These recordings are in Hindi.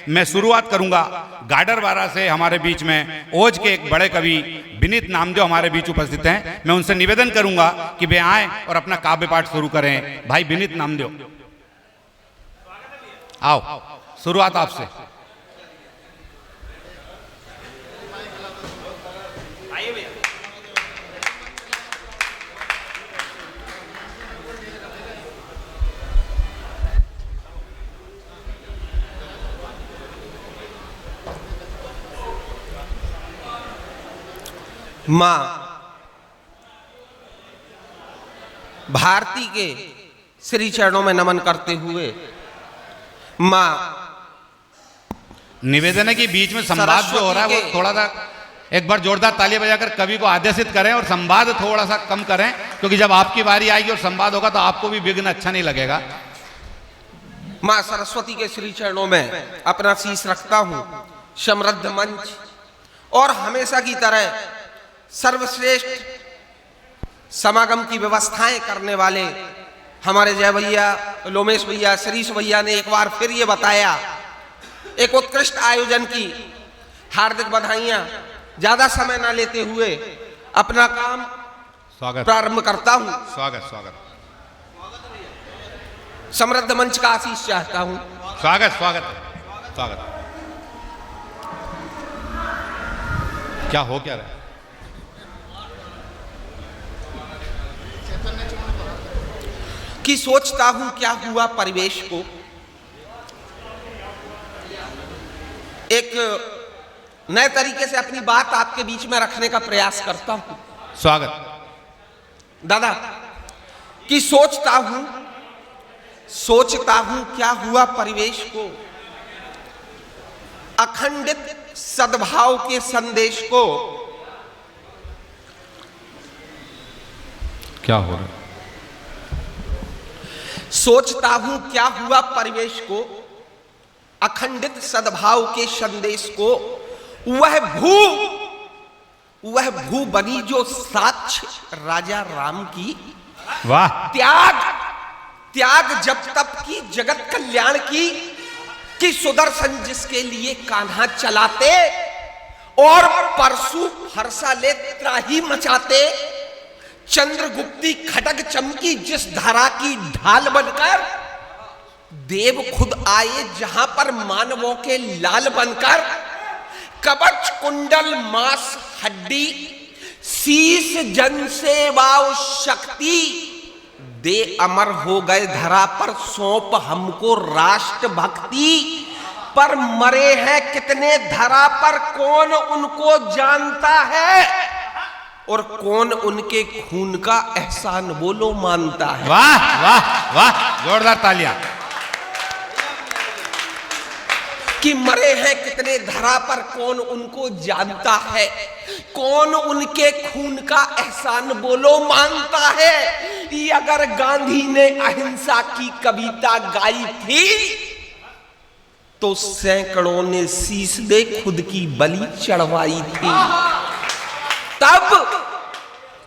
मैं शुरुआत करूंगा गाडरवारा से। हमारे बीच में ओज के एक बड़े कवि विनीत नामदेव हमारे बीच उपस्थित हैं। मैं उनसे निवेदन करूंगा कि वे आए और अपना काव्य पाठ शुरू करें। भाई विनीत नामदेव, आओ, शुरुआत आपसे। मां भारती के श्री चरणों में नमन करते हुए मां निवेदन है कि बीच में संवाद जो हो रहा है वो थोड़ा सा एक बार जोरदार तालियां बजाकर कवि को आदेशित करें और संवाद थोड़ा सा कम करें, क्योंकि जब आपकी बारी आएगी और संवाद होगा तो आपको भी विघ्न अच्छा नहीं लगेगा। मां सरस्वती के श्री चरणों में अपना शीश रखता हूं। समृद्ध मंच और हमेशा की तरह सर्वश्रेष्ठ समागम की व्यवस्थाएं करने वाले हमारे जय भैया, लोमेश भैया, शरीश भैया ने एक बार फिर ये बताया, एक उत्कृष्ट आयोजन की हार्दिक बधाइयां। ज्यादा समय ना लेते हुए अपना काम स्वागत प्रारंभ करता हूं। स्वागत स्वागत समृद्ध मंच का आशीष चाहता हूं। स्वागत स्वागत स्वागत। क्या हो क्या रहा है? कि सोचता हूं क्या हुआ परिवेश को, एक नए तरीके से अपनी बात आपके बीच में रखने का प्रयास करता हूं। स्वागत दादा, कि सोचता हूं क्या हुआ परिवेश को, अखंडित सद्भाव के संदेश को। क्या हो रहा है? सोचता हूं क्या हुआ परिवेश को, अखंडित सद्भाव के संदेश को। वह भू बनी जो साक्ष्य राजा राम की। वाह! त्याग जब तप की जगत कल्याण की, कि सुदर्शन जिसके लिए कान्हा चलाते और परशु फरसा ले त्राही मचाते। चंद्रगुप्ती खड्ग चमकी जिस धरा की ढाल बनकर, देव खुद आए जहां पर मानवों के लाल बनकर। कवच कुंडल मांस हड्डी शीश जन सेवा शक्ति, दे अमर हो गए धरा पर सौंप हमको राष्ट्र भक्ति। पर मरे हैं कितने धरा पर, कौन उनको जानता है, और कौन उनके खून का एहसान बोलो मानता है। वाह वाह वाह! जोरदार तालियां। कि मरे हैं कितने धरा पर, कौन उनको जानता है, कौन उनके खून का एहसान बोलो मानता है। ये अगर गांधी ने अहिंसा की कविता गाई थी, तो सैकड़ों ने शीश दे खुद की बलि चढ़वाई थी।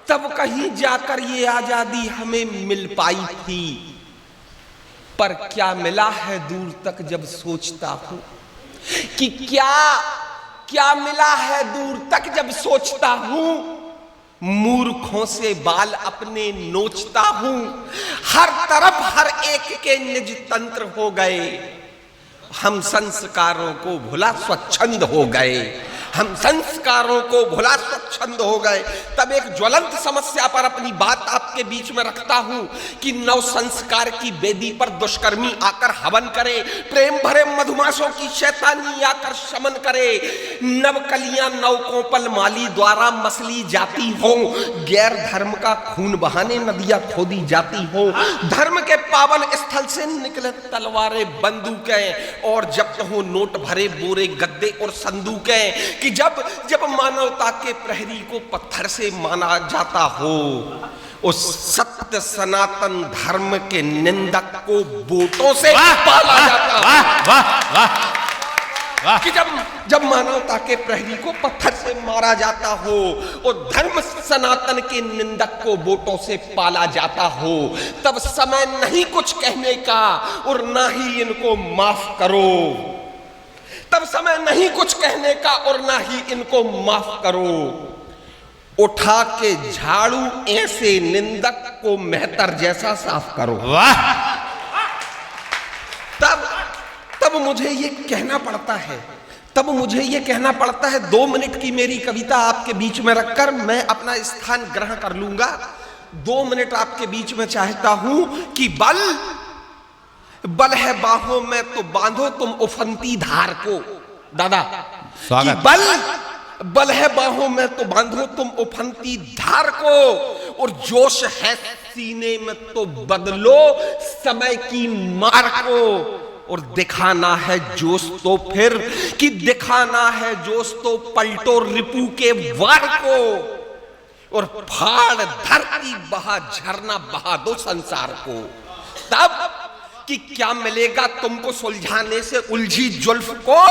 तब कहीं जाकर ये आजादी हमें मिल पाई थी। पर क्या मिला है दूर तक जब सोचता हूं, कि क्या मिला है दूर तक जब सोचता हूं। मूर्खों से बाल अपने नोचता हूं। हर तरफ हर एक के निज तंत्र हो गए, हम संस्कारों को भुला स्वच्छंद हो गए। हम संस्कारों को भुला स्वच्छंद हो गए। तब एक ज्वलंत समस्या पर अपनी बात आपके बीच में रखता हूं, कि नव संस्कार की वेदी पर दुष्कर्मी आकर हवन करे, प्रेम भरे मधुमासों की शैतानी आकर शमन करे। नव कलियां नव कोपल माली द्वारा मसली जाती हो, गैर धर्म का खून बहाने नदियां खोदी जाती हो। धर्म के पावन स्थल से निकले तलवारें बंदूकें, और जब्त हो नोट भरे बोरे गद्दे और संदूकें। कि जब मानवता के प्रहरी को पत्थर से माना जाता हो, उस सत्य सनातन धर्म के निंदक को वोटों से पाला जाता हो। वाह वाह वाह वाह! कि जब मानवता के प्रहरी को पत्थर से मारा जाता हो और धर्म सनातन के निंदक को वोटों से पाला जाता हो, तब समय नहीं कुछ कहने का और ना ही इनको माफ करो। तब समय नहीं कुछ कहने का और ना ही इनको माफ करो। उठा के झाड़ू ऐसे निंदक को मेहतर जैसा साफ करो। वाह! तब मुझे ये कहना पड़ता है, तब मुझे ये कहना पड़ता है। 2 मिनट की मेरी कविता आपके बीच में रखकर मैं अपना स्थान ग्रहण कर लूंगा। 2 मिनट आपके बीच में चाहता हूं कि बल है बाहों में तो बांधो तुम उफनती धार को। दादा स्वागत। बल है बाहों में तो बांधो तुम उफनती धार को, और जोश है सीने में तो बदलो समय की मार को। और दिखाना है जोश तो फिर कि दिखाना है जोश तो पलटो रिपू के वार को, और फाड़ धरती बहा झरना बहा दो संसार को। तब कि क्या मिलेगा तुमको सुलझाने से उलझी जुल्फ को,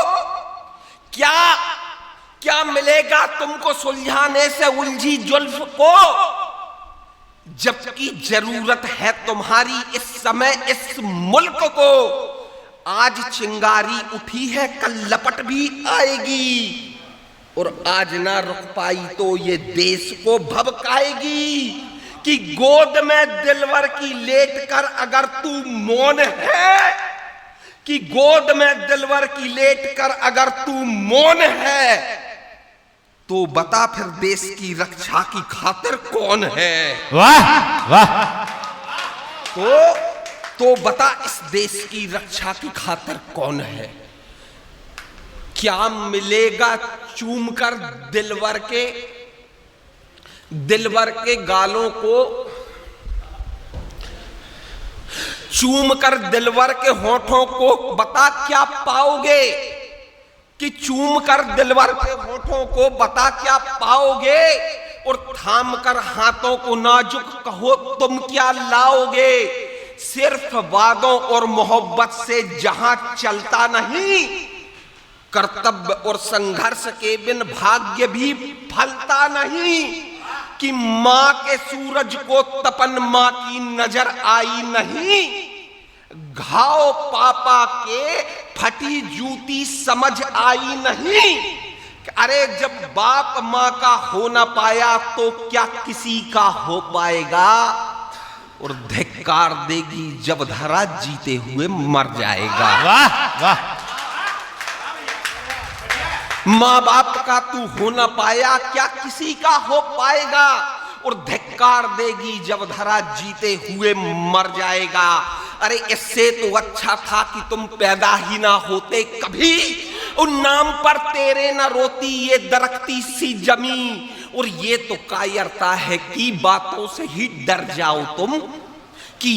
क्या मिलेगा तुमको सुलझाने से उलझी जुल्फ को, जबकि जरूरत है तुम्हारी इस समय इस मुल्क को। आज चिंगारी उठी है कल लपट भी आएगी, और आज ना रुक पाई तो ये देश को भभकाएगी। कि गोद में दिलवर की लेट कर अगर तू मौन है, कि गोद में दिलवर की लेट कर अगर तू मौन है, तो बता फिर देश की रक्षा की खातिर कौन है। वाह वाह! तो बता इस देश की रक्षा की खातिर कौन है। क्या मिलेगा चूम कर दिलवर के गालों को, चूम कर दिलवर के होठों को बता क्या पाओगे। कि चूम कर दिलवर के होठों को बता क्या पाओगे, और थाम कर हाथों को नाजुक कहो तुम क्या लाओगे। सिर्फ वादों और मोहब्बत से जहां चलता नहीं, कर्तव्य और संघर्ष के बिन भाग्य भी फलता नहीं। कि मां के सूरज को तपन मां की नजर आई नहीं, घाव पापा के फटी जूती समझ आई नहीं। अरे जब बाप मां का हो ना पाया तो क्या किसी का हो पाएगा, और धिक्कार देगी जब धरा जीते हुए मर जाएगा। वाह वाह! माँ बाप का तू हो ना पाया क्या किसी का हो पाएगा, और धिक्कार देगी जब धरा जीते हुए मर जाएगा। अरे इससे तो अच्छा था कि तुम पैदा ही ना होते कभी, उन नाम पर तेरे ना रोती ये दरख्ती सी जमी। और ये तो कायरता है कि बातों से ही डर जाओ तुम, कि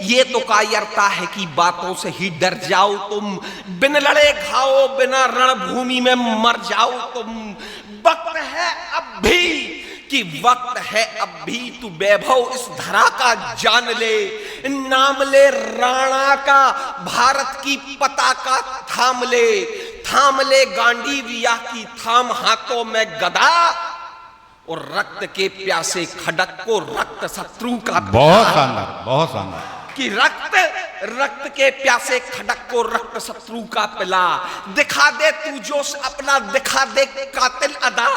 ये तो कायरता है कि बातों से ही डर जाओ तुम। बिन लड़े घाओ बिना रणभूमि में मर जाओ तुम। वक्त है अब भी, कि वक्त है अब भी तू वैभव इस धरा का जान ले। नाम ले राणा का भारत की पताका थाम ले गांडीविया की थाम हाथों में गदा, और रक्त के प्यासे खडक को रक्त शत्रु का। बहुत शानदार, बहुत शानदार। कि रक्त के प्यासे खडक को रक्त शत्रु का पिला। दिखा दे तू जोश अपना, दिखा दे कातिल अदा।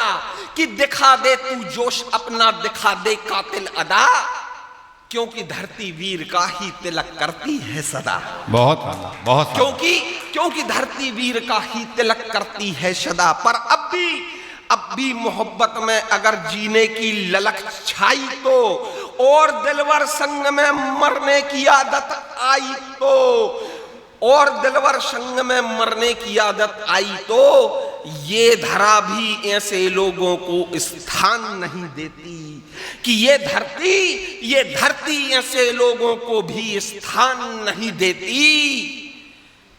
कि दिखा दे तू जोश अपना, दिखा दे कातिल अदा। क्योंकि धरती वीर का ही तिलक करती है सदा। बहुत शानदार, बहुत शानदार। क्योंकि धरती वीर का ही तिलक करती है सदा। पर अब भी मोहब्बत में अगर जीने की ललक छाई तो, और दिलवर संग में मरने की आदत आई तो, और दिलवर संग में मरने की आदत आई तो, ये धरा भी ऐसे लोगों को स्थान नहीं देती। कि ये धरती ऐसे लोगों को भी स्थान नहीं देती।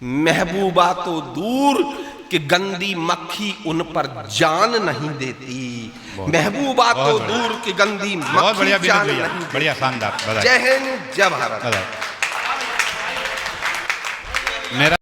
महबूबा तो दूर कि गंदी मक्खी उन पर जान नहीं देती। महबूबा तो दूर की गंदी मक्खी जान नहीं देती। बढ़िया, शानदार। जय हिंद, जय भारत। मेरा